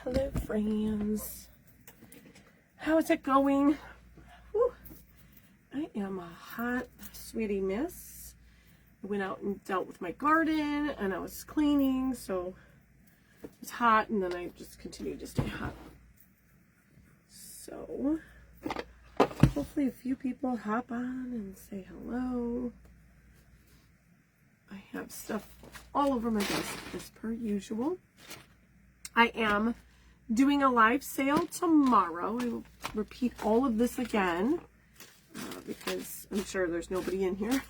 Hello friends. How is it going? Whew. I am a hot sweetie miss. I went out and dealt with my garden and I was cleaning, so it was hot, and then I just continued to stay hot. So hopefully a few people hop on and say hello. I have stuff all over my desk as per usual. I am doing a live sale tomorrow. I will repeat all of this again because I'm sure there's nobody in here.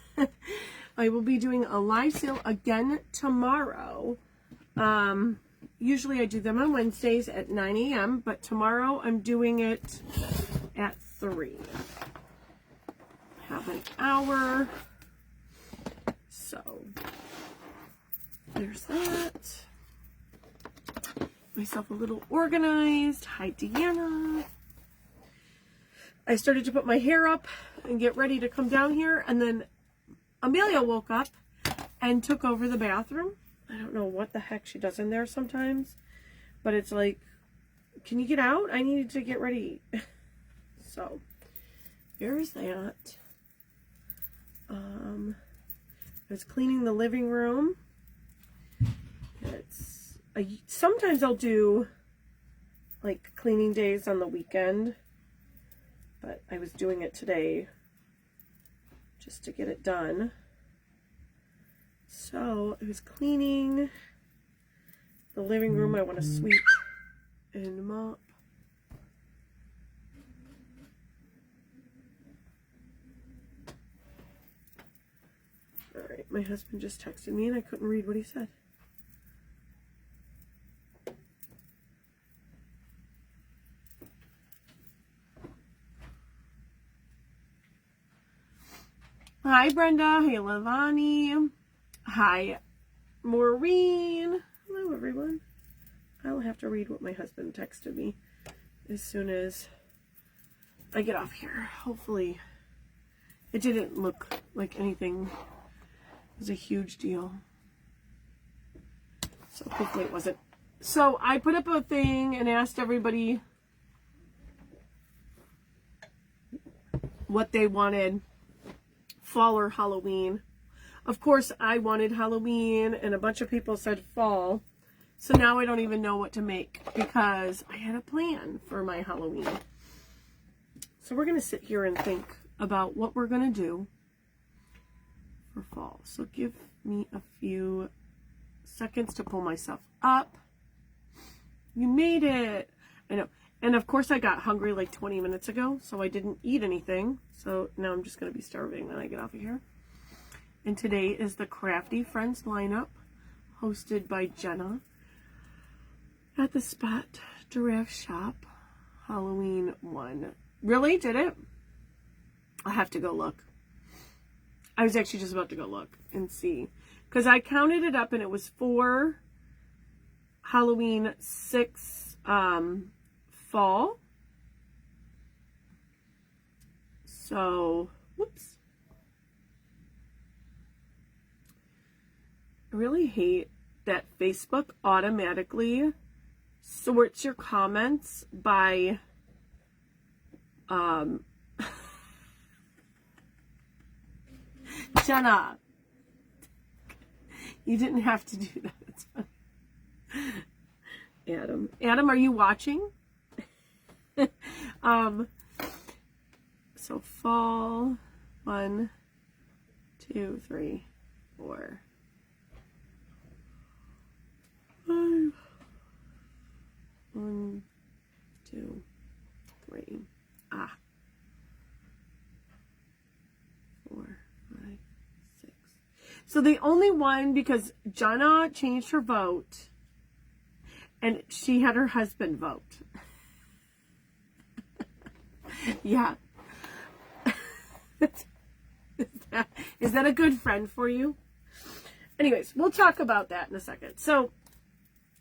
I will be doing a live sale again tomorrow. Usually I do them on Wednesdays at 9 a.m., but tomorrow I'm doing it at 3. Have an hour. So there's that. Myself a little organized. Hi, Deanna. I started to put my hair up and get ready to come down here, and then Amelia woke up and took over the bathroom. I don't know what the heck she does in there sometimes, but it's like, can you get out? I needed to get ready. So here's that. I was cleaning the living room. Sometimes I'll do like cleaning days on the weekend, but I was doing it today just to get it done. So I was cleaning the living room. I want to sweep and mop. All right, my husband just texted me and I couldn't read what he said. Hi, Brenda. Hey, Lavani. Hi, Maureen. Hello, everyone. I'll have to read what my husband texted me as soon as I get off here. Hopefully, it didn't look like anything was a huge deal. So hopefully it wasn't. So I put up a thing and asked everybody what they wanted, fall or Halloween. Of course, I wanted Halloween, and a bunch of people said fall. So now I don't even know what to make because I had a plan for my Halloween. So we're going to sit here and think about what we're going to do for fall. So give me a few seconds to pull myself up. You made it. I know. And of course I got hungry like 20 minutes ago, so I didn't eat anything. So now I'm just going to be starving when I get off of here. And today is the Crafty Friends lineup, hosted by Jenna at the Spot Giraffe Shop. Halloween 1. Really? Did it? I have to go look. I was actually just about to go look and see. Because I counted it up and it was 4 Halloween, 6 fall. So, whoops. I really hate that Facebook automatically sorts your comments by Jenna, you didn't have to do that. It's fine. Adam, are you watching? So fall, 1, 2, 3, 4, 5. 1, 2, 3. 4, 5, 6. So the only one, because Jenna changed her vote and she had her husband vote. Yeah. Is that a good friend for you? Anyways, we'll talk about that in a second. So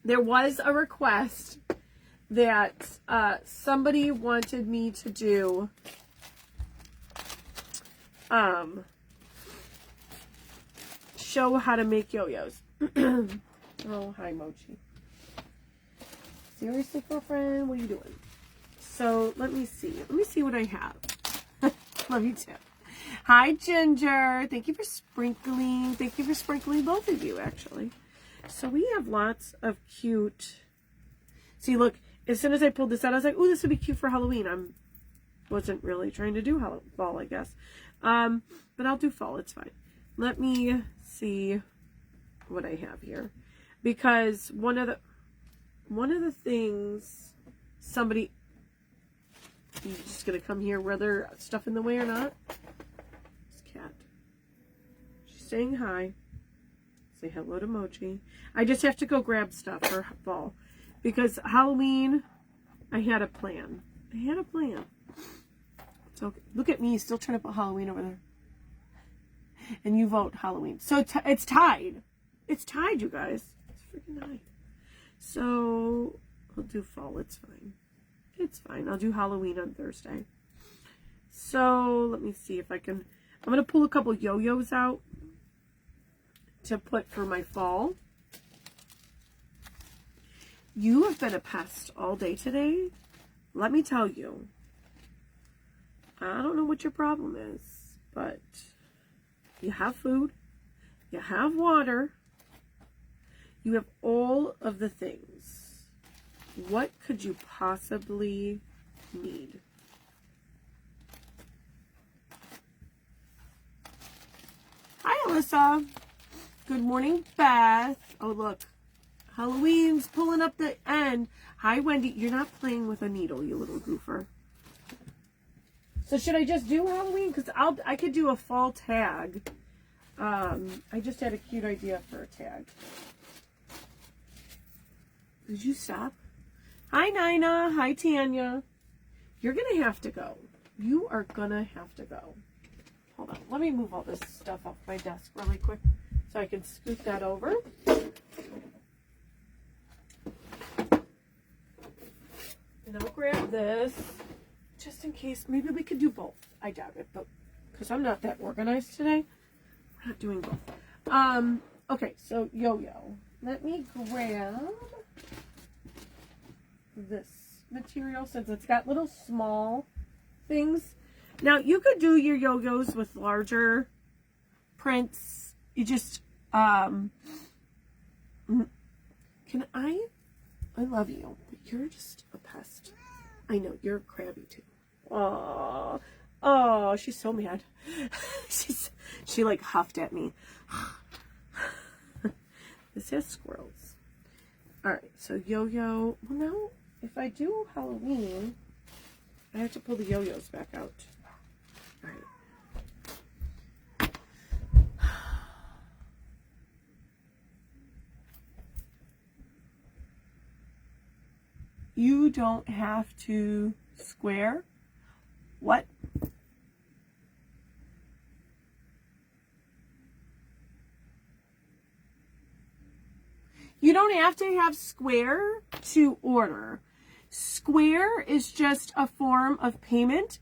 there was a request that somebody wanted me to do show how to make yo-yos. Oh, hi, Mochi. Seriously, girlfriend, what are you doing? So let me see. Let me see what I have. Love you too. Hi, Ginger. Thank you for sprinkling. Thank you for sprinkling, both of you, actually. So we have lots of cute. See, look, as soon as I pulled this out, I was like, "Ooh, this would be cute for Halloween." Wasn't really trying to do fall, I guess. But I'll do fall. It's fine. Let me see what I have here, because one of the things somebody. You just gonna come here whether stuff in the way or not? This cat. She's saying hi. Say hello to Mochi. I just have to go grab stuff for fall. Because Halloween, I had a plan. So look at me, still trying to put Halloween over there. And you vote Halloween. So it's tied. It's tied, you guys. It's freaking tied. So I'll do fall. It's fine. It's fine. I'll do Halloween on Thursday. So let me see if I can. I'm going to pull a couple yo-yos out to put for my fall. You have been a pest all day today. Let me tell you. I don't know what your problem is, but you have food. You have water. You have all of the things. What could you possibly need? Hi, Alyssa. Good morning, Beth. Oh, look. Halloween's pulling up the end. Hi, Wendy. You're not playing with a needle, you little goofer. So should I just do Halloween? Because I could do a fall tag. I just had a cute idea for a tag. Did you stop? Hi, Nina. Hi, Tanya. You're going to have to go. You are going to have to go. Hold on. Let me move all this stuff off my desk really quick so I can scoot that over. And I'll grab this just in case. Maybe we could do both. I doubt it, but because I'm not that organized today, we're not doing both. Okay, so yo-yo. Let me grab this material since it's got little small things. Now you could do your yo-yos with larger prints. You just can I love you, but you're just a pest. I know you're crabby too. Oh, she's so mad. She like huffed at me. This has squirrels. All right, so yo-yo. Well, now if I do Halloween, I have to pull the yo-yos back out. All right. You don't have to square. What? You don't have to have Square to order. Square is just a form of payment.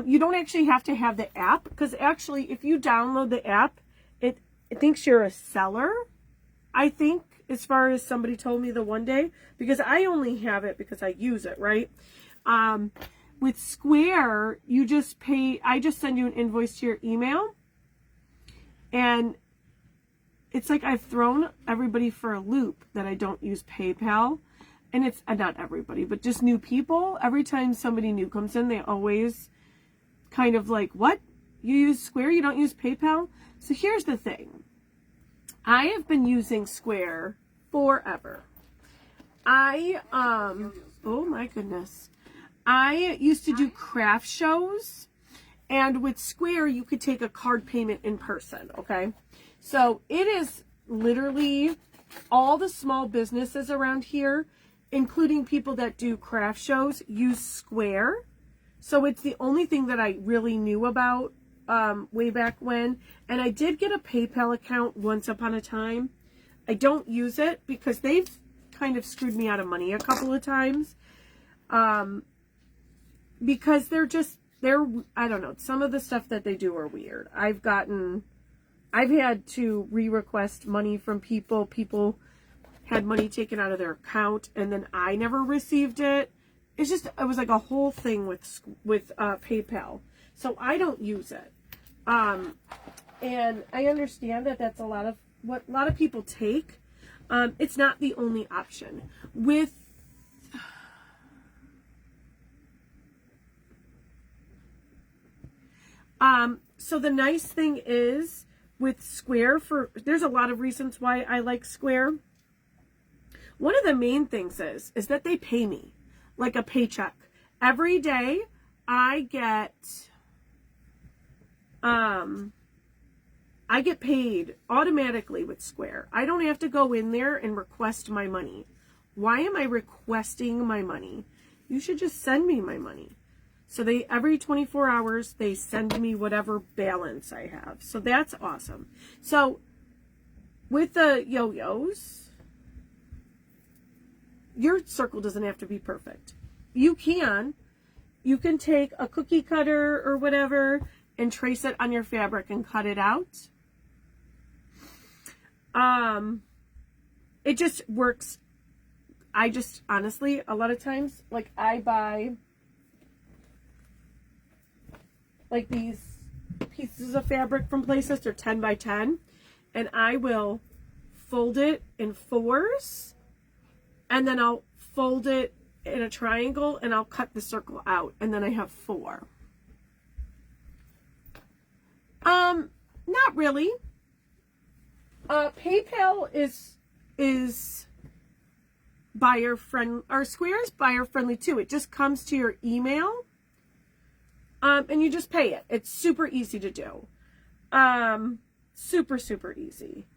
You don't actually have to have the app, because actually if you download the app, it thinks you're a seller, I think, as far as somebody told me the one day, because I only have it because I use it, right? With Square, you just pay, I just send you an invoice to your email, and it's like I've thrown everybody for a loop that I don't use PayPal. And it's not everybody, but just new people. Every time somebody new comes in, they always kind of like, what? You use Square? You don't use PayPal? So here's the thing. I have been using Square forever. Oh my goodness. I used to do craft shows. And with Square, you could take a card payment in person, okay? So it is literally all the small businesses around here, including people that do craft shows, use Square. So it's the only thing that I really knew about way back when. And I did get a PayPal account once upon a time. I don't use it because they've kind of screwed me out of money a couple of times. Because I don't know, some of the stuff that they do are weird. I've had to re-request money from people. had money taken out of their account and then I never received it. It was like a whole thing with PayPal. So I don't use it. And I understand that that's what a lot of people take. It's not the only option. So the nice thing is with Square, there's a lot of reasons why I like Square. One of the main things is that they pay me like a paycheck. Every day I get paid automatically with Square. I don't have to go in there and request my money. Why am I requesting my money? You should just send me my money. So every 24 hours, they send me whatever balance I have. So that's awesome. So with the yo-yos, your circle doesn't have to be perfect. You can take a cookie cutter or whatever and trace it on your fabric and cut it out. It just works. Honestly, a lot of times, like I buy like these pieces of fabric from places, they're 10 by 10, and I will fold it in 4s, and then I'll fold it in a triangle, and I'll cut the circle out, and then I have 4. Not really. PayPal is buyer friendly, or Square is buyer friendly too. It just comes to your email. And you just pay it. It's super easy to do. Super, super easy.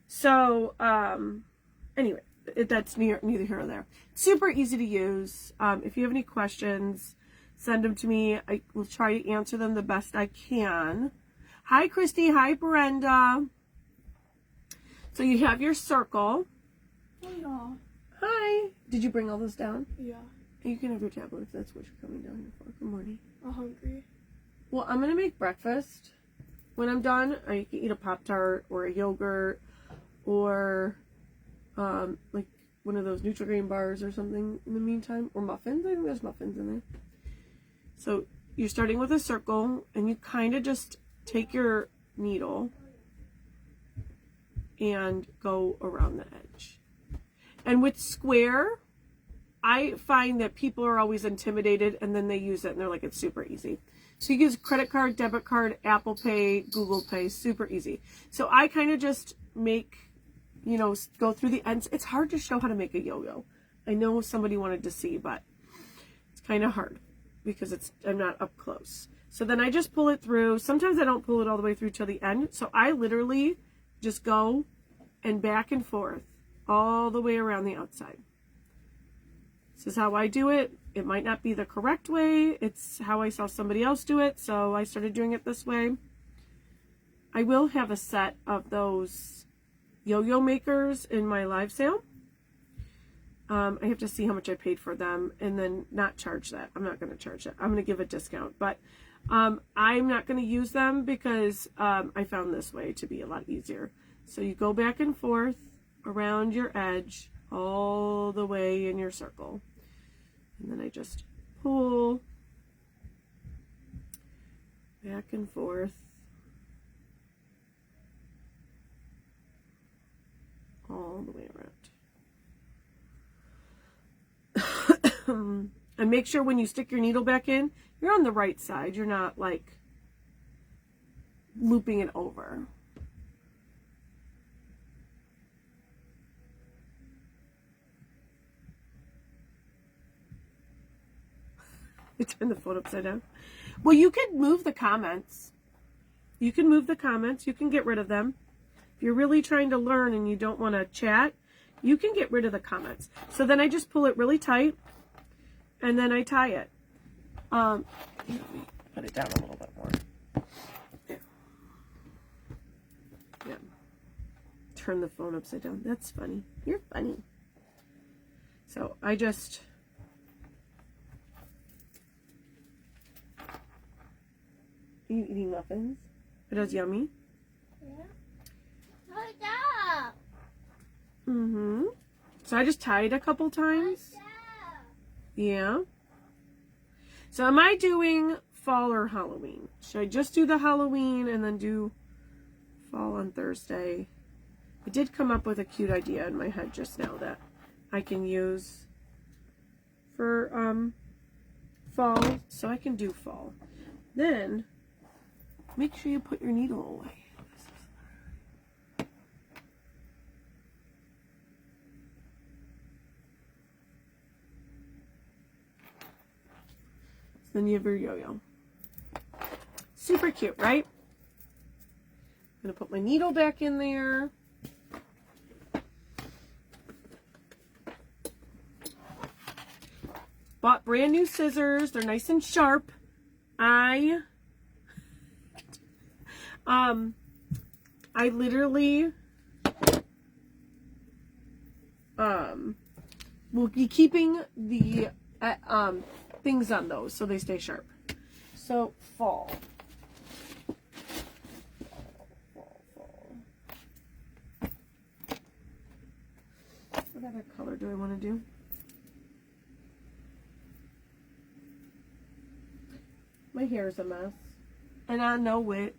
So, anyway, that's neither here nor there. Super easy to use. If you have any questions, send them to me. I will try to answer them the best I can. Hi, Christy. Hi, Brenda. So you have your circle. Yeah. Hi. Did you bring all those down? Yeah. You can have your tablet if that's what you're coming down here for. Good morning. I'm hungry. Well, I'm going to make breakfast. When I'm done, I can eat a Pop-Tart or a yogurt or like one of those Nutri-Grain bars or something in the meantime. Or muffins. I think there's muffins in there. So you're starting with a circle and you kind of just take your needle and go around the edge. And with Square, I find that people are always intimidated and then they use it and they're like, it's super easy. So you use credit card, debit card, Apple Pay, Google Pay, super easy. So I kind of just make, go through the ends. It's hard to show how to make a yo-yo. I know somebody wanted to see, but it's kind of hard because I'm not up close. So then I just pull it through. Sometimes I don't pull it all the way through till the end. So I literally just go and back and forth all the way around the outside. This is how I do it. It might not be the correct way. It's how I saw somebody else do it, so I started doing it this way. I will have a set of those yo-yo makers in my live sale. I have to see how much I paid for them and then not charge that. I'm not going to charge that. I'm going to give a discount, but I'm not going to use them because I found this way to be a lot easier. So you go back and forth around your edge all the way in your circle. And then I just pull back and forth all the way around. And make sure when you stick your needle back in, you're on the right side. You're not like looping it over. I turned the phone upside down. Well, you can move the comments. You can move the comments. You can get rid of them. If you're really trying to learn and you don't want to chat, you can get rid of the comments. So then I just pull it really tight and then I tie it. Let me put it down a little bit more. There. Yeah. Turn the phone upside down. That's funny. You're funny. So I just... Are you eating muffins? Are those yummy? Yeah. Hold up. Mm-hmm. So I just tied a couple times. Yeah. So am I doing fall or Halloween? Should I just do the Halloween and then do fall on Thursday? I did come up with a cute idea in my head just now that I can use for fall, so I can do fall. Then make sure you put your needle away. Then you have your yo-yo. Super cute, right? I'm gonna put my needle back in there. Bought brand new scissors. They're nice and sharp. I literally will be keeping the things on those so they stay sharp. So fall. What other color do I want to do? My hair's a mess. And I know it.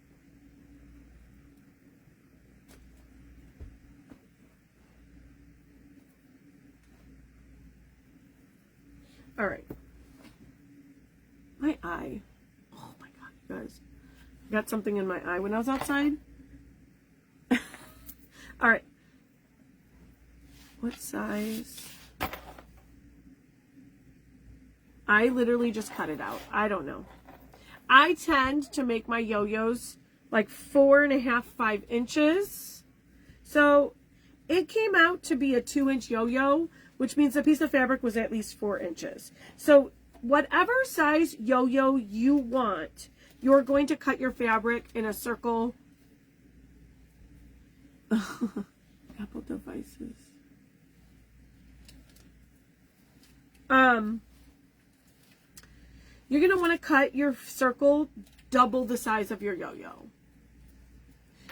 Alright. My eye. Oh my god, you guys. I got something in my eye when I was outside. Alright. What size? I literally just cut it out. I don't know. I tend to make my yo-yos like 4.5, 5 inches. So it came out to be a 2-inch yo-yo, which means the piece of fabric was at least 4 inches. So whatever size yo-yo you want, you're going to cut your fabric in a circle. Apple devices. You're going to want to cut your circle double the size of your yo-yo.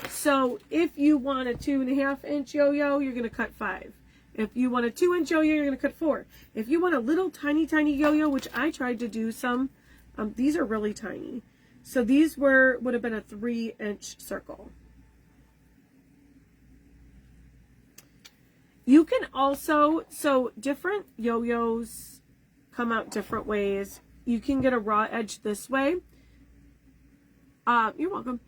So if you want a 2.5 inch yo-yo, you're going to cut 5. If you want a 2-inch yo-yo, you're going to cut 4. If you want a little tiny yo-yo, which I tried to do some, these are really tiny. So these would have been a 3-inch circle. You can also, so different yo-yos come out different ways. You can get a raw edge this way. You're welcome.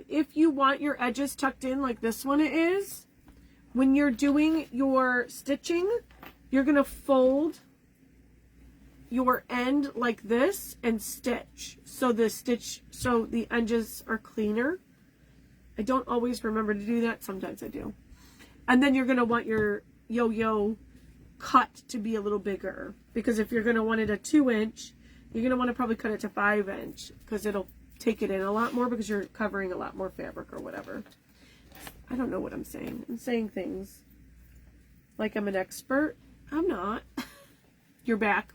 If you want your edges tucked in like this one is, when you're doing your stitching, you're going to fold your end like this and stitch. So the edges are cleaner. I don't always remember to do that. Sometimes I do. And then you're going to want your yo-yo cut to be a little bigger, because if you're going to want it a 2-inch, you're going to want to probably cut it to 5-inch, because it'll take it in a lot more because you're covering a lot more fabric or whatever. I don't know what I'm saying. I'm saying things like I'm an expert. I'm not. You're back.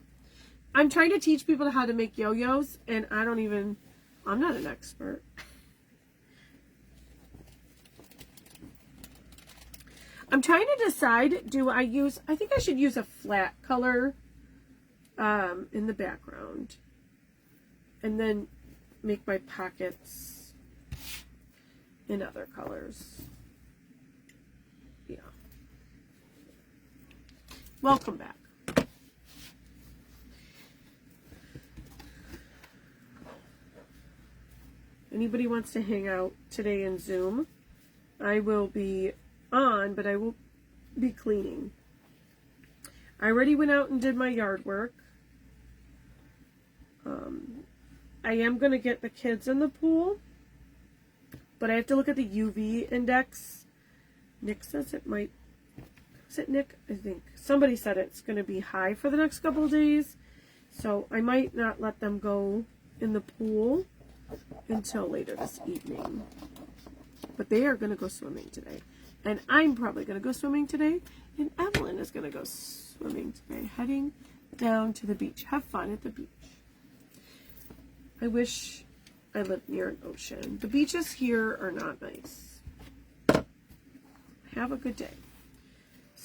I'm trying to teach people how to make yo-yos, and I'm not an expert. I'm trying to decide, I think I should use a flat color in the background, and then make my pockets in other colors. Yeah. Welcome back. Anybody wants to hang out today in Zoom, I will be on, but I will be cleaning. I already went out and did my yard work. I am going to get the kids in the pool, but I have to look at the UV index. Nick says it might, is it Nick? I think somebody said it's going to be high for the next couple of days, so I might not let them go in the pool until later this evening. But they are going to go swimming today. And I'm probably going to go swimming today. And Evelyn is going to go swimming today. Heading down to the beach. Have fun at the beach. I wish I lived near an ocean. The beaches here are not nice. Have a good day.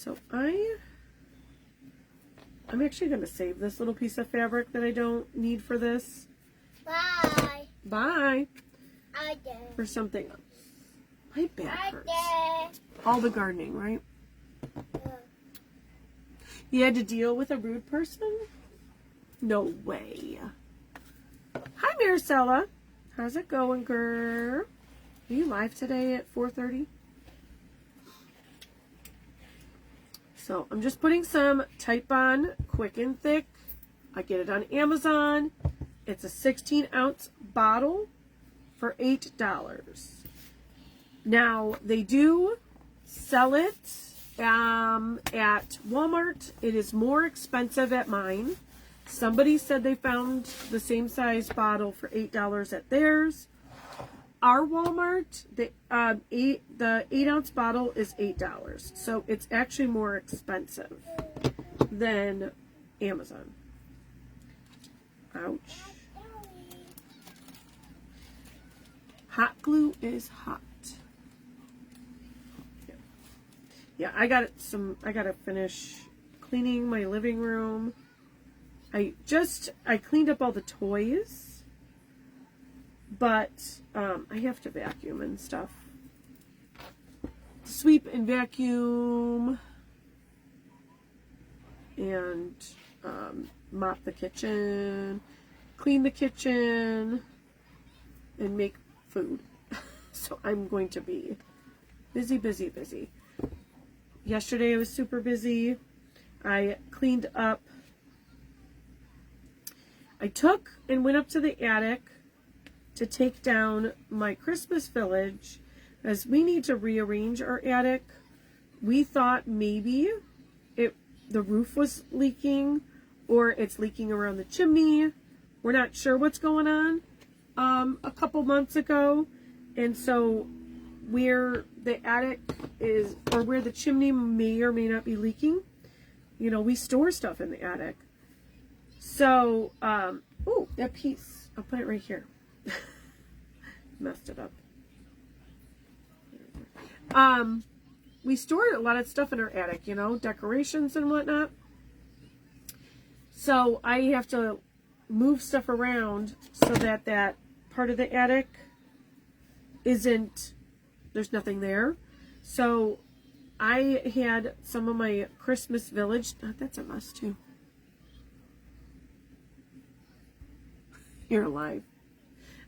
So I'm actually going to save this little piece of fabric that I don't need for this. Bye. Bye. I did. For something else. My back I hurts. did. All the gardening, right? You had to deal with a rude person? No way. Hi, Maricela. How's it going, girl? Are you live today at 4:30? So I'm just putting some Type On Quick and Thick. I get it on Amazon. It's a 16-ounce bottle for $8. Now, they do sell it at Walmart. It is more expensive at mine. Somebody said they found the same size bottle for $8 at theirs. Our Walmart, the 8-ounce bottle is $8. So it's actually more expensive than Amazon. Ouch. Hot glue is hot. Yeah, I gotta finish cleaning my living room. I cleaned up all the toys, but I have to vacuum and stuff. Sweep and vacuum and mop the kitchen, clean the kitchen, and make food. So I'm going to be busy, busy, busy. Yesterday I was super busy. I cleaned up. I took and went up to the attic to take down my Christmas village as we need to rearrange our attic. We thought maybe the roof was leaking or it's leaking around the chimney. We're not sure what's going on a couple months ago. And so where the attic is, or where the chimney may or may not be leaking, you know, we store stuff in the attic. So, oh, that piece, I'll put it right here. Messed it up. We store a lot of stuff in our attic, you know, decorations and whatnot. So I have to move stuff around so that that part of the attic there's nothing there. So I had some of my Christmas village, that's a mess too. You're alive.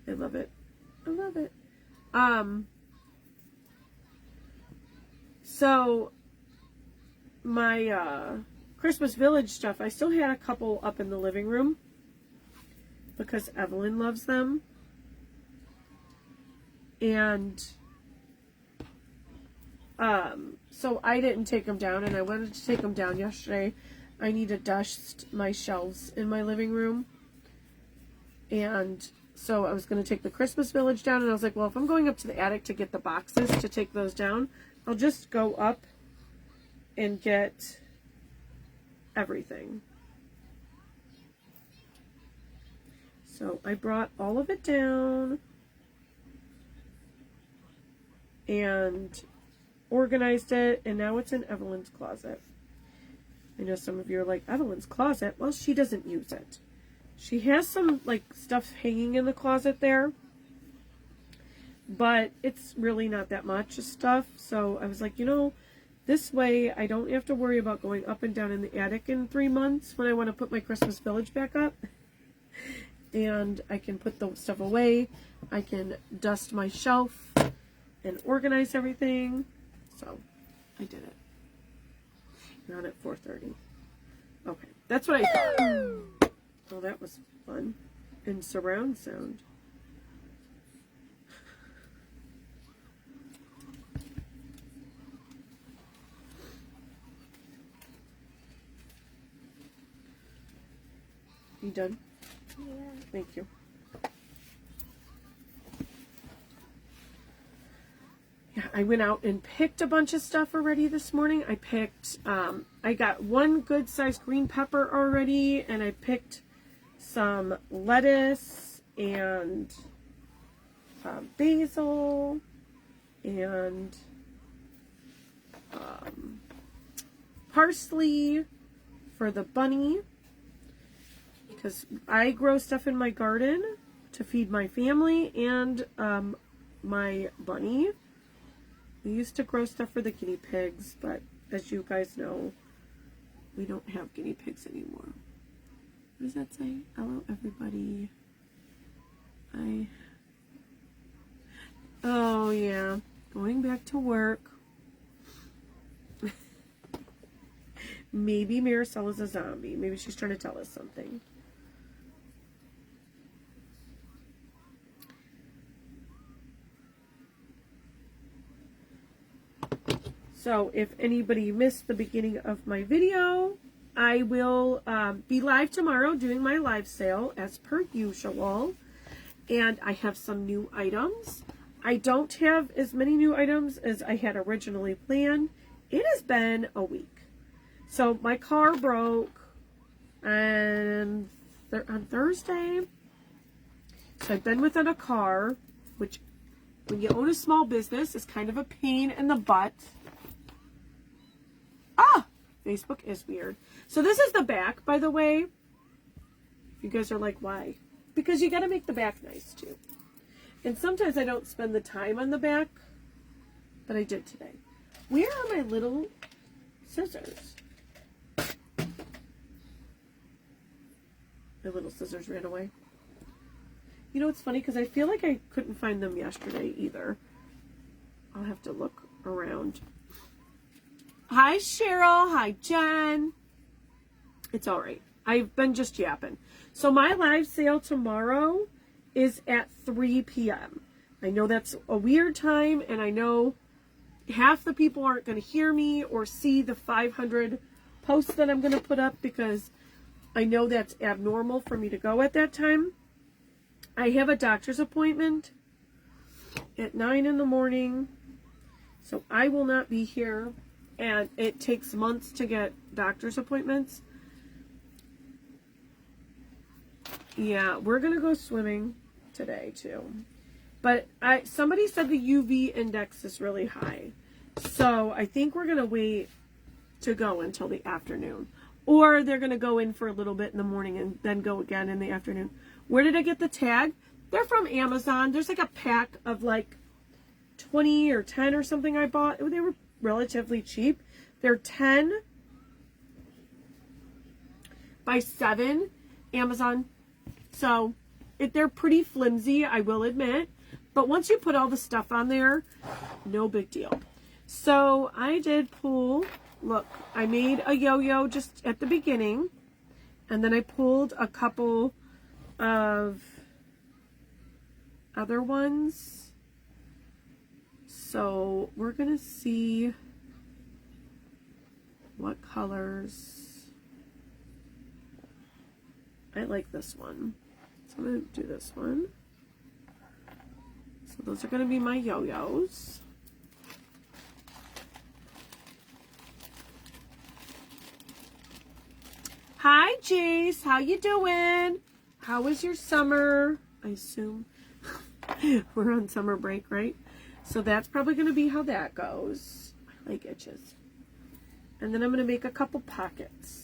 I love it. I love it. So my Christmas village stuff, I still had a couple up in the living room because Evelyn loves them. And so I didn't take them down, and I wanted to take them down yesterday. I need to dust my shelves in my living room. And so I was going to take the Christmas village down, and I was like, well, if I'm going up to the attic to get the boxes to take those down, I'll just go up and get everything. So I brought all of it down and organized it, and now it's in Evelyn's closet. I know some of you are like, Evelyn's closet? Well, she doesn't use it. She has some like stuff hanging in the closet there, but it's really not that much stuff. So I was like, you know, this way I don't have to worry about going up and down in the attic in 3 months when I want to put my Christmas village back up. And I can put the stuff away. I can dust my shelf and organize everything. So I did it. Not at 4:30. Okay, that's what I thought. Oh, that was fun. And surround sound. You done? Yeah. Thank you. Yeah, I went out and picked a bunch of stuff already this morning. I picked, I got one good sized green pepper already, and I picked some lettuce and basil and parsley for the bunny, because I grow stuff in my garden to feed my family and my bunny. We used to grow stuff for the guinea pigs, but as you guys know, we don't have guinea pigs anymore. What does that say? Hello, everybody. Oh, yeah. Going back to work. Maybe Maricella's a zombie. Maybe she's trying to tell us something. So if anybody missed the beginning of my video, I will be live tomorrow doing my live sale as per usual. And I have some new items. I don't have as many new items as I had originally planned. It has been a week. So my car broke on Thursday. So I've been without a car, which when you own a small business is kind of a pain in the butt. Facebook is weird. So this is the back, by the way. You guys are like, why? Because you got to make the back nice too. And sometimes I don't spend the time on the back, but I did today. Where are my little scissors? My little scissors ran away. You know, it's funny because I feel like I couldn't find them yesterday either. I'll have to look around. Hi, Cheryl. Hi, Jen. It's all right. I've been just yapping. So my live sale tomorrow is at 3 p.m. I know that's a weird time, and I know half the people aren't going to hear me or see the 500 posts that I'm going to put up because I know that's abnormal for me to go at that time. I have a doctor's appointment at 9 in the morning, so I will not be here. And it takes months to get doctor's appointments. Yeah, we're going to go swimming today too. But somebody said the UV index is really high. So I think we're going to wait to go until the afternoon. Or they're going to go in for a little bit in the morning and then go again in the afternoon. Where did I get the tag? They're from Amazon. There's like a pack of like 20 or 10 or something I bought. They were relatively cheap. They're 10 by 7 Amazon. So they're pretty flimsy, I will admit. But once you put all the stuff on there, no big deal. So I did pull, look, I made a yo-yo just at the beginning. And then I pulled a couple of other ones. So we're going to see what colors. I like this one. So I'm going to do this one. So those are going to be my yo-yos. Hi, Jace. How you doing? How was your summer? I assume we're on summer break, right? So that's probably going to be how that goes. I like itches. And then I'm going to make a couple pockets.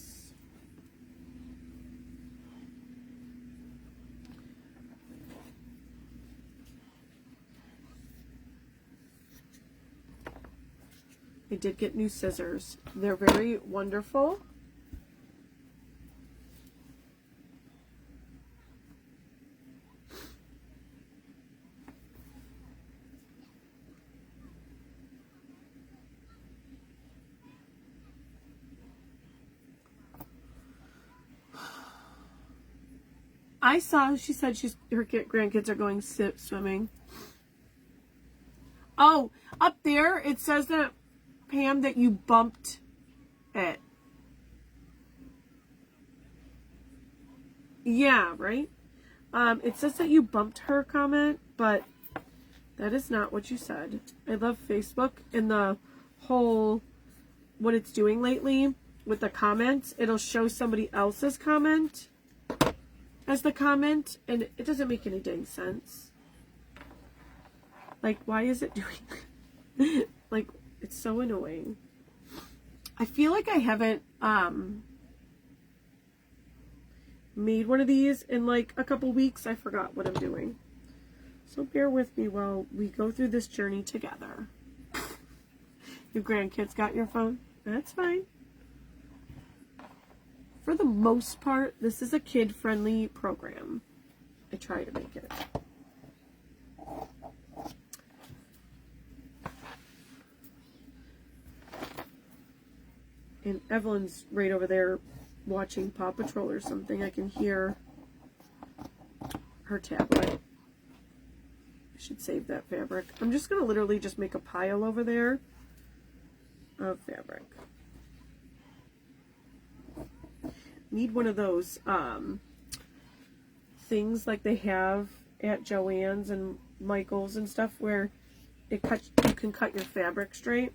I did get new scissors. They're very wonderful. I saw, she said her grandkids are going swimming. Oh, up there, it says that, Pam, that you bumped it. Yeah, right? It says that you bumped her comment, but that is not what you said. I love Facebook and the whole, what it's doing lately with the comments. It'll show somebody else's comment as the comment, and it doesn't make any dang sense. Like, why is it doing like, it's so annoying. I feel like I haven't made one of these in like a couple weeks. I forgot what I'm doing. So bear with me while we go through this journey together. Your grandkids got your phone? That's fine. For the most part, this is a kid-friendly program. I try to make it. And Evelyn's right over there watching Paw Patrol or something. I can hear her tablet. I should save that fabric. I'm just going to literally just make a pile over there of fabric. Need one of those things like they have at Joann's and Michael's and stuff where you can cut your fabric straight.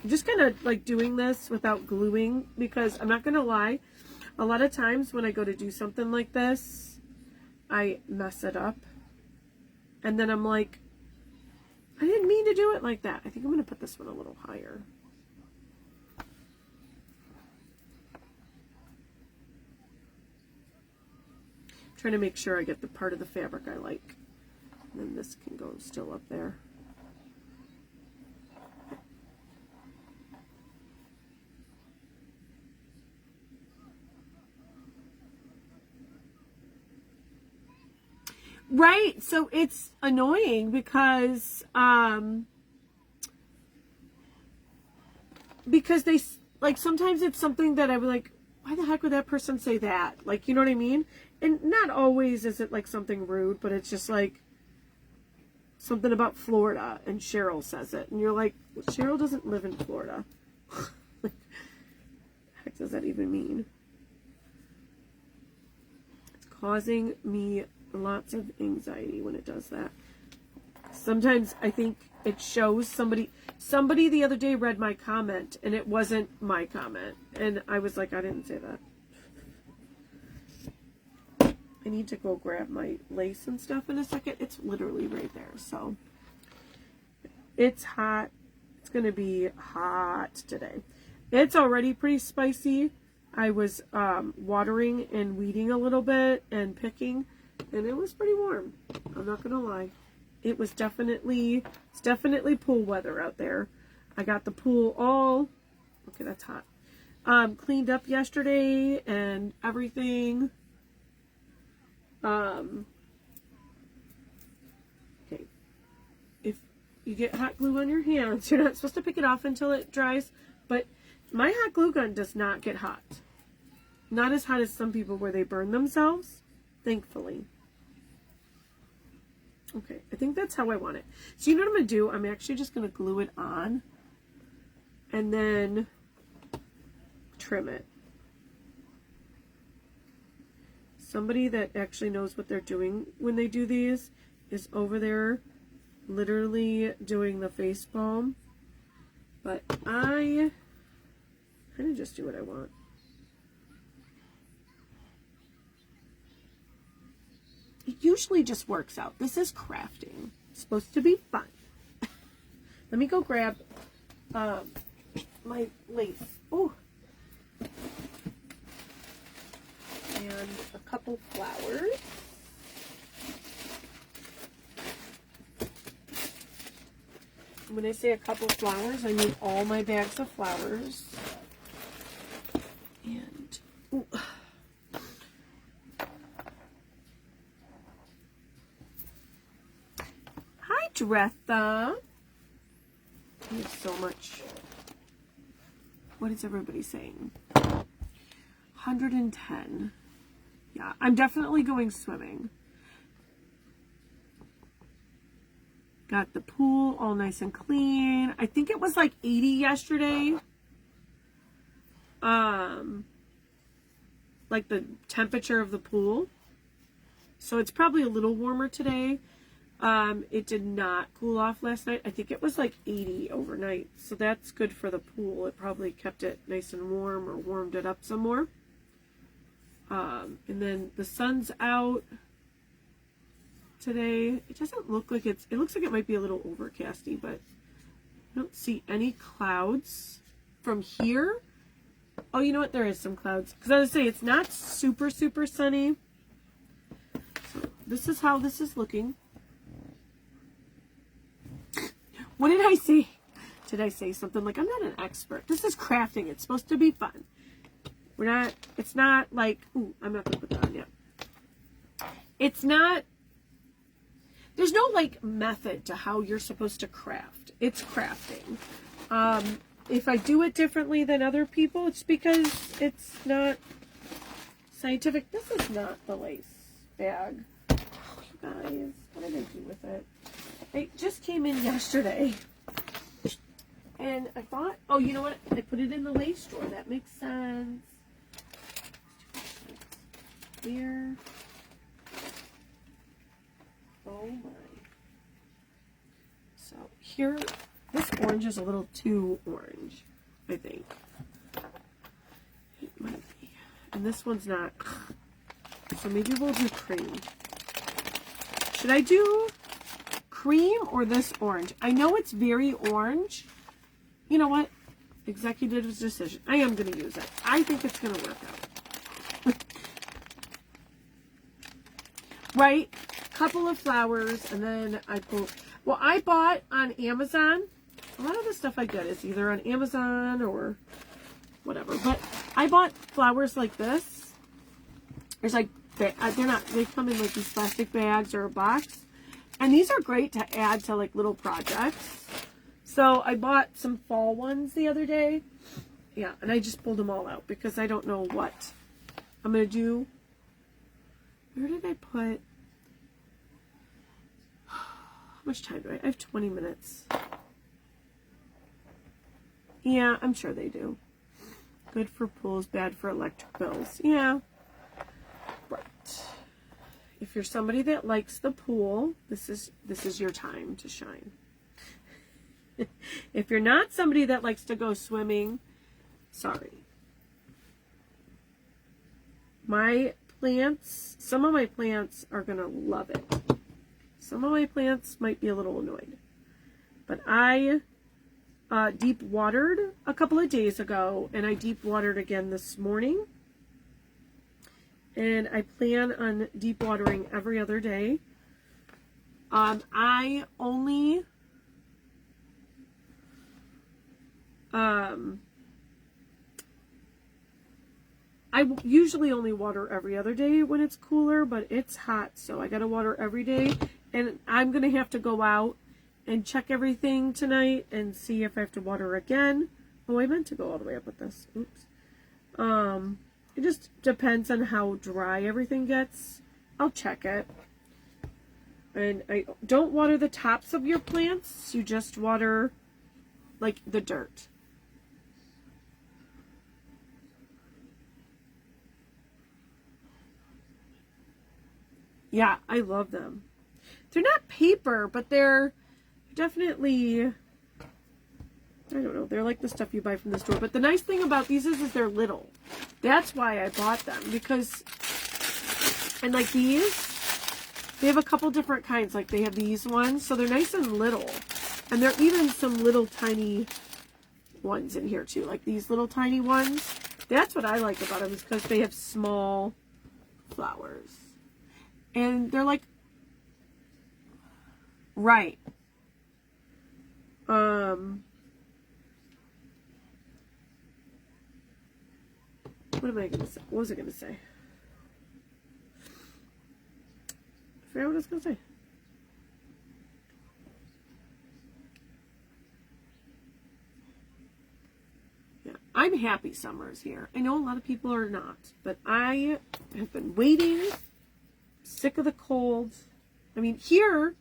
I'm just kind of like doing this without gluing because I'm not going to lie. A lot of times when I go to do something like this, I mess it up. And then I'm like, I didn't mean to do it like that. I think I'm going to put this one a little higher. I'm trying to make sure I get the part of the fabric I like. And then this can go still up there. Right, so it's annoying because they, like, sometimes it's something that I would like, why the heck would that person say that? Like, you know what I mean? And not always is it like something rude, but it's just like something about Florida and Cheryl says it. And you're like, well, Cheryl doesn't live in Florida. Like, what the heck does that even mean? It's causing me lots of anxiety when it does that. Sometimes I think it shows somebody the other day read my comment and it wasn't my comment. And I was like, I didn't say that. I need to go grab my lace and stuff in a second. It's literally right there. So it's hot. It's going to be hot today. It's already pretty spicy. I was watering and weeding a little bit and picking. And it was pretty warm. I'm not going to lie. It was definitely pool weather out there. I got the pool all, okay, that's hot. Cleaned up yesterday and everything. Okay. If you get hot glue on your hands, you're not supposed to pick it off until it dries. But my hot glue gun does not get hot. Not as hot as some people where they burn themselves. Thankfully. Okay, I think that's how I want it. So you know what I'm going to do? I'm actually just going to glue it on and then trim it. Somebody that actually knows what they're doing when they do these is over there literally doing the face palm. But I kind of just do what I want. It usually just works out. This is crafting. It's supposed to be fun. Let me go grab my lace. Oh. And a couple flowers. When I say a couple flowers, I mean all my bags of flowers. And ooh. Dretha. We have so much. What is everybody saying? 110. Yeah, I'm definitely going swimming. Got the pool all nice and clean. I think it was like 80 yesterday. Like the temperature of the pool. So it's probably a little warmer today. It did not cool off last night. I think it was like 80 overnight. So that's good for the pool. It probably kept it nice and warm or warmed it up some more. And then the sun's out today. It doesn't look like it looks like it might be a little overcasty, but I don't see any clouds from here. Oh, you know what? There is some clouds. Because I was say it's not super, super sunny. So this is how this is looking. What did I say? Did I say something like, I'm not an expert? This is crafting. It's supposed to be fun. It's not like, ooh, I'm not going to put that on yet. It's not, there's no like method to how you're supposed to craft. It's crafting. If I do it differently than other people, it's because it's not scientific. This is not the lace bag. Oh, you guys, what did I do with it? It just came in yesterday. And I thought, oh, you know what? I put it in the lace drawer. That makes sense. Here. Oh my. So here, this orange is a little too orange, I think. It might be. And this one's not. So maybe we'll do cream. Should I do cream or this orange? I know it's very orange. You know what? Executive decision. I am going to use it. I think it's going to work out. Right? Couple of flowers, and then I bought on Amazon. A lot of the stuff I get is either on Amazon or whatever. But I bought flowers like this. There's like, they come in like these plastic bags or a box. And these are great to add to like little projects. So I bought some fall ones the other day. Yeah, and I just pulled them all out because I don't know what I'm going to do. Where did I put? How much time do I have? 20 minutes. Yeah, I'm sure they do. Good for pools, bad for electric bills. Yeah. Right. If you're somebody that likes the pool, this is your time to shine. If you're not somebody that likes to go swimming, sorry. My plants, some of my plants are going to love it. Some of my plants might be a little annoyed. But I deep watered a couple of days ago, and I deep watered again this morning. And I plan on deep watering every other day. I usually only water every other day when it's cooler, but it's hot, so I gotta water every day. And I'm gonna have to go out and check everything tonight and see if I have to water again. Oh, I meant to go all the way up with this. Oops. It just depends on how dry everything gets. I'll check it. And I don't water the tops of your plants. You just water like the dirt. Yeah, I love them. They're not paper, but they're definitely, I don't know, they're like the stuff you buy from the store. But the nice thing about these is they're little. That's why I bought them, because, and like these, they have a couple different kinds. Like they have these ones, so they're nice and little. And there are even some little tiny ones in here too, like these little tiny ones. That's what I like about them, is because they have small flowers. And they're like, right. What am I going to say? What was I going to say? I forgot what I was going to say. Yeah, I'm happy summer's here. I know a lot of people are not, but I have been waiting. Sick of the cold. I mean, here,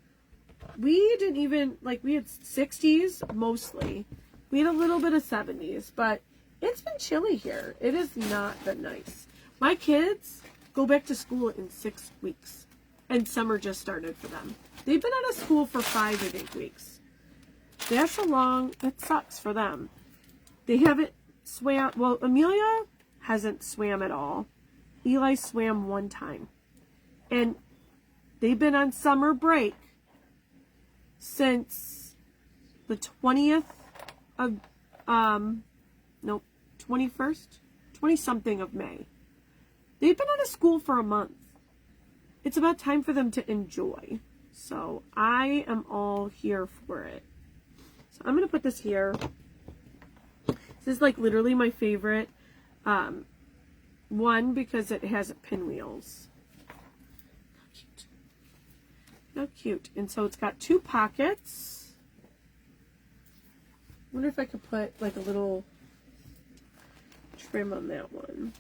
we didn't even, like, we had 60s mostly. We had a little bit of 70s, but it's been chilly here. It has not been nice. My kids go back to school in 6 weeks, and summer just started for them. They've been out of school for 5, I think, weeks. That's a long, that sucks for them. They haven't swam, well, Amelia hasn't swam at all. Eli swam one time. And they've been on summer break since the 20th of, nope, 21st, 20-something of May. They've been out of school for a month. It's about time for them to enjoy. So I am all here for it. So I'm going to put this here. This is like literally my favorite one because it has pinwheels. How cute. How cute. And so it's got 2 pockets. I wonder if I could put like a little trim on that one.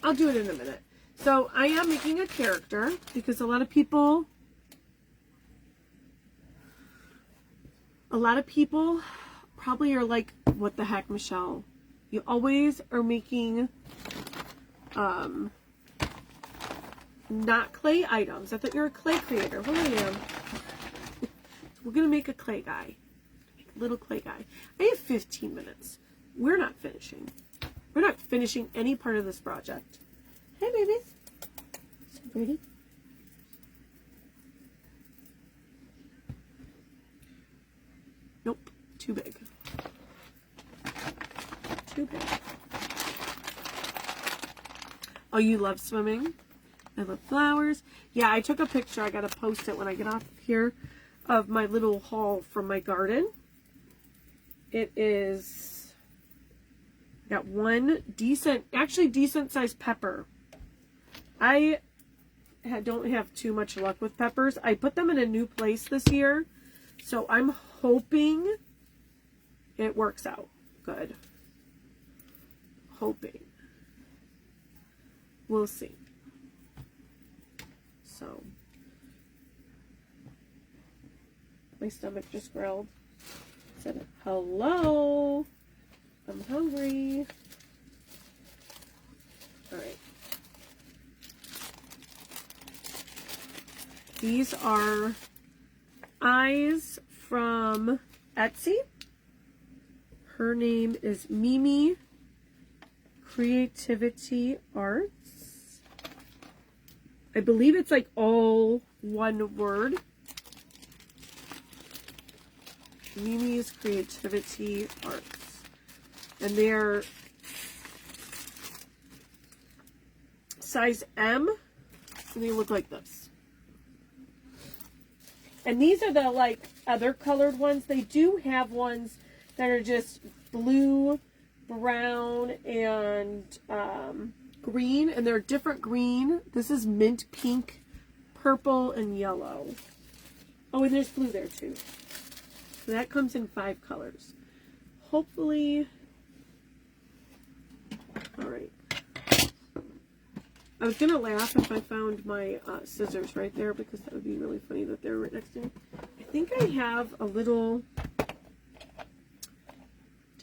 I'll do it in a minute. So I am making a character because a lot of people probably are like, what the heck, Michelle? You always are making not clay items. I thought you were a clay creator. Well, I am. We're going to make a clay guy. Make a little clay guy. I have 15 minutes. We're not finishing. We're not finishing any part of this project. Hey, babies. So pretty. Nope. Too big. Too big. Oh, you love swimming? I love flowers. Yeah, I took a picture. I got to post it when I get off here of my little haul from my garden. It is got one decent sized pepper. I don't have too much luck with peppers. I put them in a new place this year, so I'm hoping it works out good. Hoping. We'll see. So, my stomach just growled. Said, hello, I'm hungry. All right. These are eyes from Etsy. Her name is Mimi Creativity Arts. I believe it's like all one word. Mimi's Creativity Arts. And they're size M. And they look like this. And these are the like other colored ones. They do have ones that are just blue, brown, and green. And they're different green. This is mint pink, purple, and yellow. Oh, and there's blue there too. So that comes in 5 colors. Hopefully. All right. I was going to laugh if I found my scissors right there because that would be really funny that they're right next to me. I think I have a little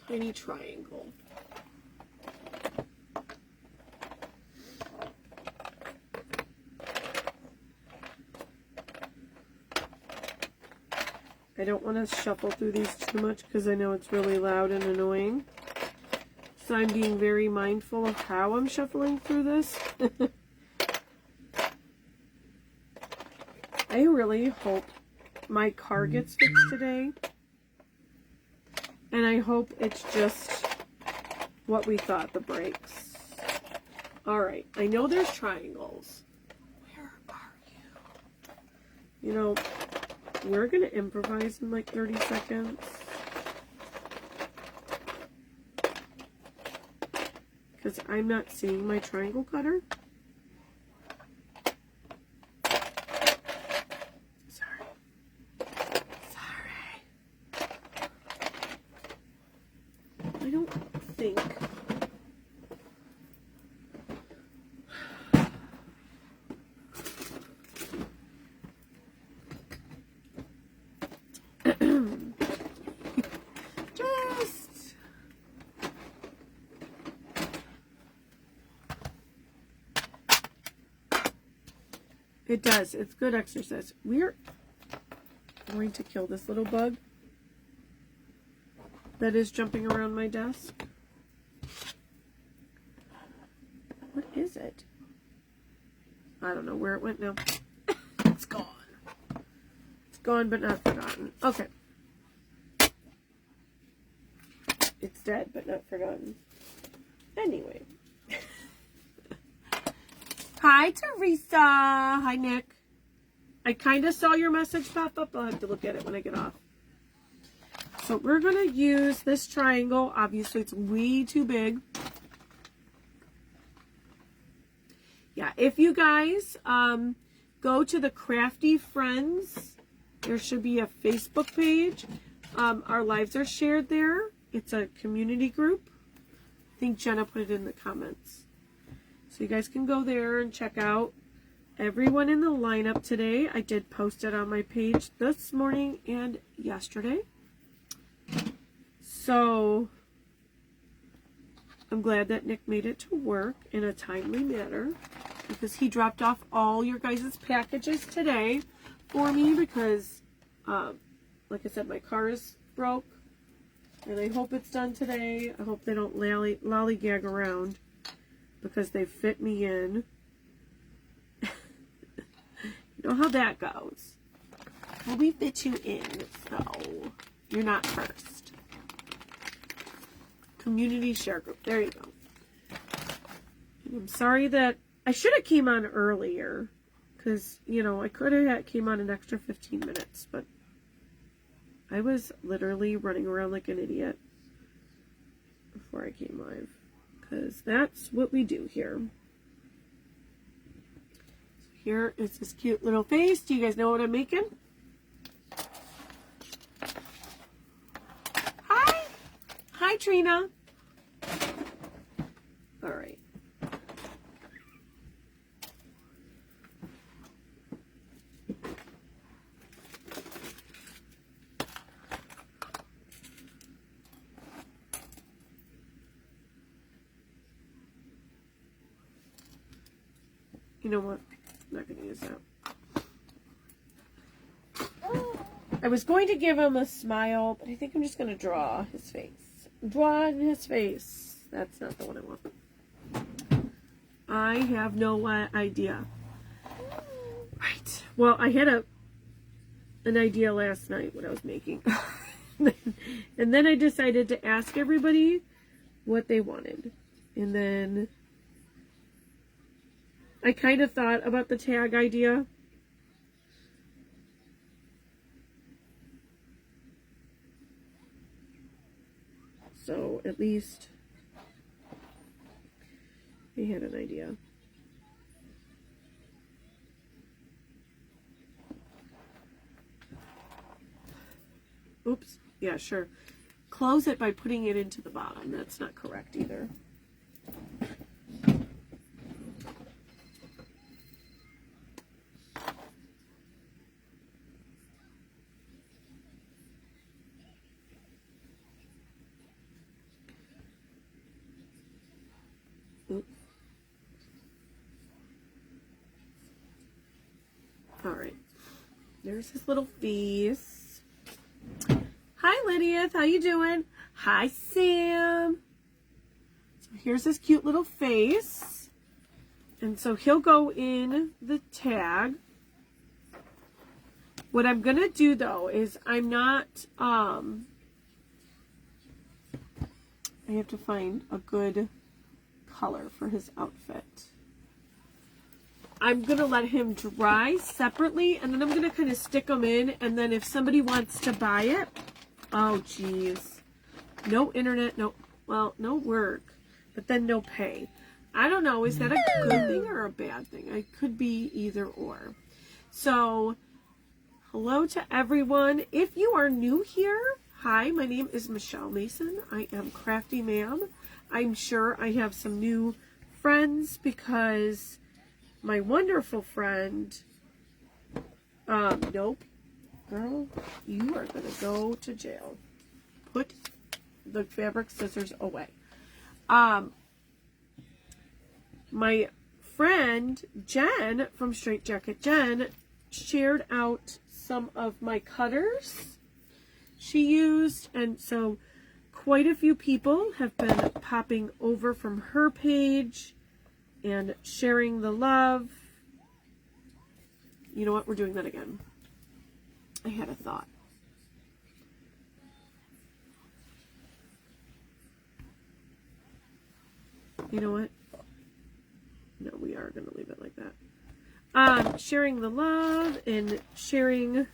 tiny triangle. I don't want to shuffle through these too much because I know it's really loud and annoying. So I'm being very mindful of how I'm shuffling through this. I really hope my car gets fixed today. And I hope it's just what we thought, the brakes. Alright, I know there's triangles. Where are you? You know, we're going to improvise in like 30 seconds. Because I'm not seeing my triangle cutter. Sorry. I don't think. It does. It's good exercise. We're going to kill this little bug that is jumping around my desk. What is it? I don't know where it went now. It's gone. It's gone but not forgotten. Okay. It's dead, but not forgotten. Anyway. Hi, Teresa. Hi, Nick. I kind of saw your message pop up. I'll have to look at it when I get off. So we're going to use this triangle. Obviously, it's way too big. Yeah, if you guys go to the Crafty Friends, there should be a Facebook page. Our lives are shared there. It's a community group. I think Jenna put it in the comments. So you guys can go there and check out everyone in the lineup today. I did post it on my page this morning and yesterday. So I'm glad that Nick made it to work in a timely manner because he dropped off all your guys' packages today for me because, like I said, my car is broke. And I hope it's done today. I hope they don't lollygag around because they fit me in. You know how that goes. Well, we fit you in, so you're not first. Community share group. There you go. And I'm sorry that I should have came on earlier because, you know, I could have came on an extra 15 minutes, but I was literally running around like an idiot before I came live because that's what we do here. So here is this cute little face. Do you guys know what I'm making? Hi! Hi, Trina. All right. You know what? I'm not going to use that. I was going to give him a smile, but I think I'm just going to draw his face. Draw in his face. That's not the one I want. I have no idea. Right. Well, I had an idea last night what I was making. And then I decided to ask everybody what they wanted. And then I kind of thought about the tag idea. So at least I had an idea. Oops. Yeah, sure. Close it by putting it into the bottom. That's not correct either. Alright, there's his little face. Hi, Lydia, how you doing? Hi, Sam. So here's his cute little face. And so he'll go in the tag. What I'm going to do, though, is I'm not, I have to find a good color for his outfit. I'm going to let him dry separately, and then I'm going to kind of stick them in, and then if somebody wants to buy it, oh, geez. No internet, no work, but then no pay. I don't know, is that a good thing or a bad thing? It could be either or. So, hello to everyone. If you are new here, hi, my name is Michelle Mason. I am Crafty Ma'am. I'm sure I have some new friends because my wonderful friend, nope, girl, you are going to go to jail. Put the fabric scissors away. My friend, Jen, from Straight Jacket Jen, shared out some of my cutters she used, and so quite a few people have been popping over from her page and sharing the love. You know what? We're doing that again. I had a thought. You know what? No, we are going to leave it like that. Sharing the love and sharing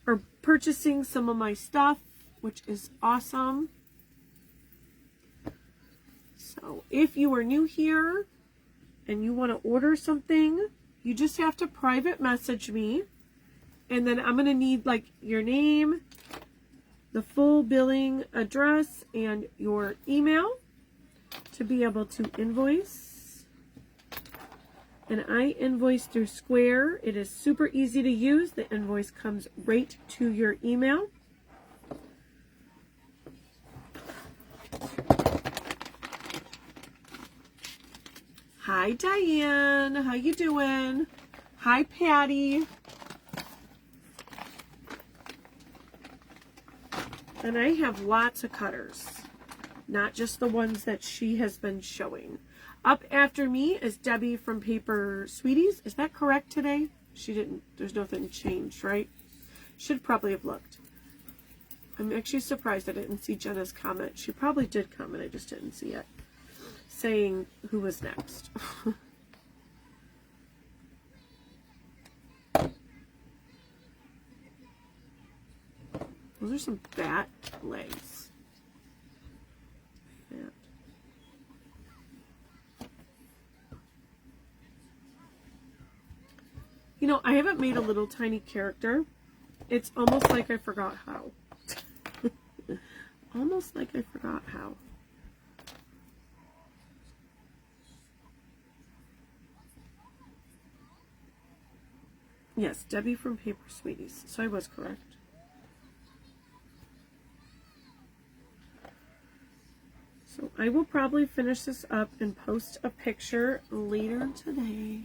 or purchasing some of my stuff, which is awesome. So if you are new here and you want to order something, you just have to private message me. And then I'm going to need like your name, the full billing address, and your email to be able to invoice. And I invoice through Square. It is super easy to use. The invoice comes right to your email. Hi Diane, how you doing? Hi Patty. And I have lots of cutters, not just the ones that she has been showing. Up after me is Debbie from Paper Sweeties. Is that correct today? She didn't, there's nothing changed, right? Should probably have looked. I'm actually surprised I didn't see Jenna's comment. She probably did comment, I just didn't see it. Saying who was next. Those are some bat legs. Bat. You know, I haven't made a little tiny character. It's almost like I forgot how. Almost like I forgot how. Yes, Debbie from Paper Sweeties. So I was correct. So I will probably finish this up and post a picture later today.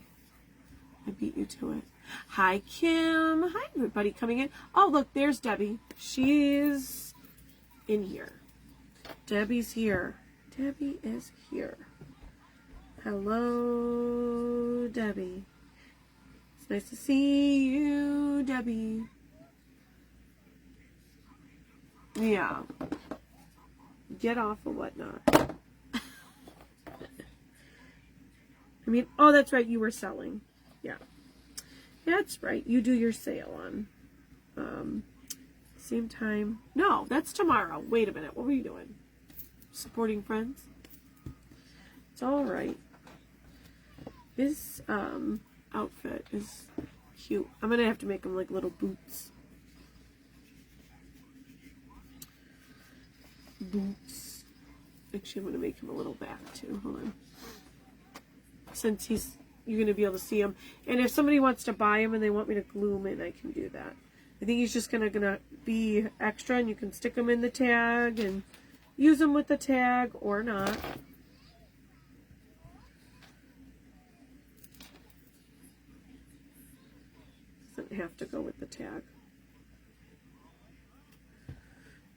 I beat you to it. Hi, Kim. Hi, everybody coming in. Oh, look, there's Debbie. She's in here. Debbie's here. Debbie is here. Hello, Debbie. It's nice to see you, Debbie. Yeah. Get off or whatnot. I mean, oh, that's right. You were selling. Yeah. That's right. You do your sale on same time. No, that's tomorrow. Wait a minute. What were you doing? Supporting friends? It's all right. His outfit is cute. I'm going to have to make him like little boots. Boots. Actually, I'm going to make him a little back too. Hold on. Since you're going to be able to see him. And if somebody wants to buy him and they want me to glue him in, I can do that. I think he's just going to be extra, and you can stick him in the tag and use him with the tag or not. Doesn't have to go with the tag.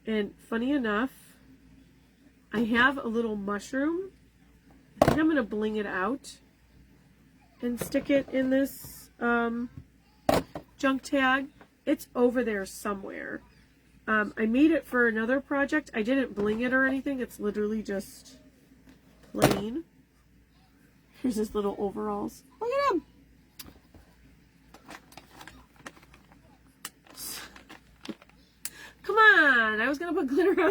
And funny enough, I have a little mushroom. I think I'm going to bling it out and stick it in this junk tag. It's over there somewhere. I made it for another project. I didn't bling it or anything. It's literally just plain. Here's his little overalls. Look at him. Come on. I was going to put glitter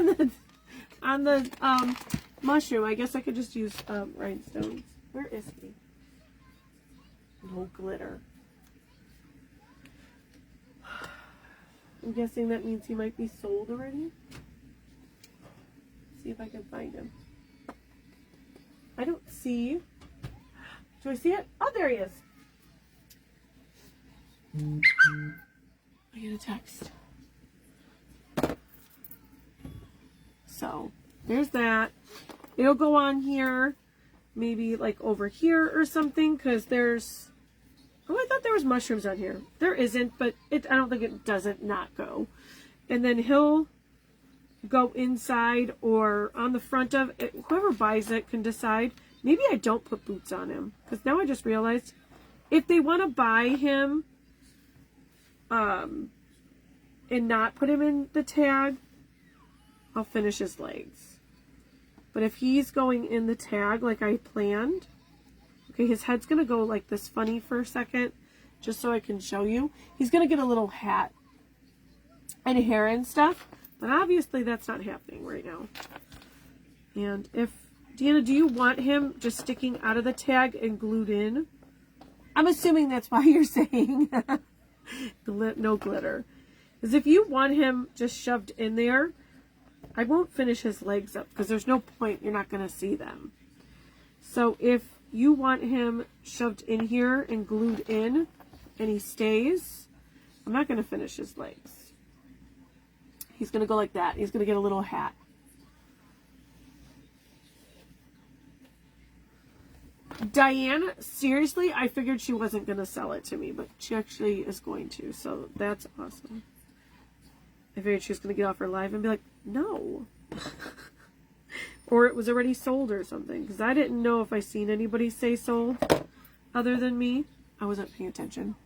on the mushroom. I guess I could just use rhinestones. Where is he? No glitter. I'm guessing that means he might be sold already. See if I can find him. I don't see. Do I see it? Oh, there he is. I get a text. So, there's that. It'll go on here, maybe like over here or something, because there's... Oh, I thought there was mushrooms on here. There isn't, but I don't think it doesn't not go. And then he'll go inside or on the front of it. Whoever buys it can decide. Maybe I don't put boots on him, because now I just realized if they want to buy him and not put him in the tag, I'll finish his legs. But if he's going in the tag like I planned, okay, his head's going to go like this funny for a second, just so I can show you. He's going to get a little hat and hair and stuff, but obviously that's not happening right now. And if, Deanna, do you want him just sticking out of the tag and glued in? I'm assuming that's why you're saying no glitter. Because if you want him just shoved in there, I won't finish his legs up because there's no point. You're not going to see them. So if you want him shoved in here and glued in and he stays, I'm not going to finish his legs. He's going to go like that. He's going to get a little hat. Diane, seriously, I figured she wasn't going to sell it to me, but she actually is going to, so that's awesome. I figured she was going to get off her live and be like, no. Or it was already sold or something, because I didn't know if I seen anybody say sold other than me. I wasn't paying attention.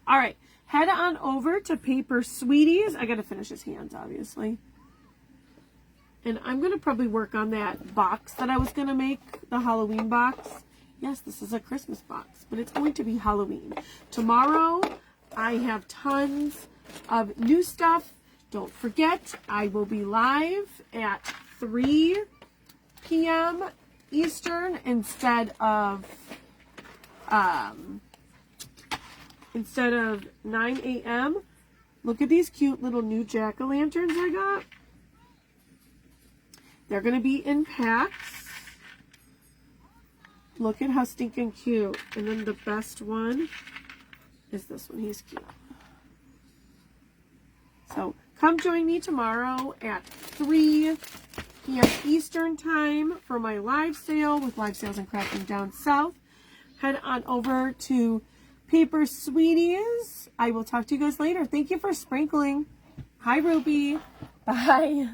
All right, head on over to Paper Sweeties. I got to finish his hands, obviously. And I'm going to probably work on that box that I was going to make, the Halloween box. Yes, this is a Christmas box, but it's going to be Halloween. Tomorrow, I have tons of new stuff. Don't forget, I will be live at 3 p.m. Eastern instead of 9 a.m. Look at these cute little new jack-o'-lanterns I got. They're going to be in packs. Look at how stinking cute. And then the best one is this one. He's cute. So come join me tomorrow at 3 p.m. Eastern time for my live sale with Live Sales and Crafting Down South. Head on over to Paper Sweeties. I will talk to you guys later. Thank you for sprinkling. Hi, Ruby. Bye.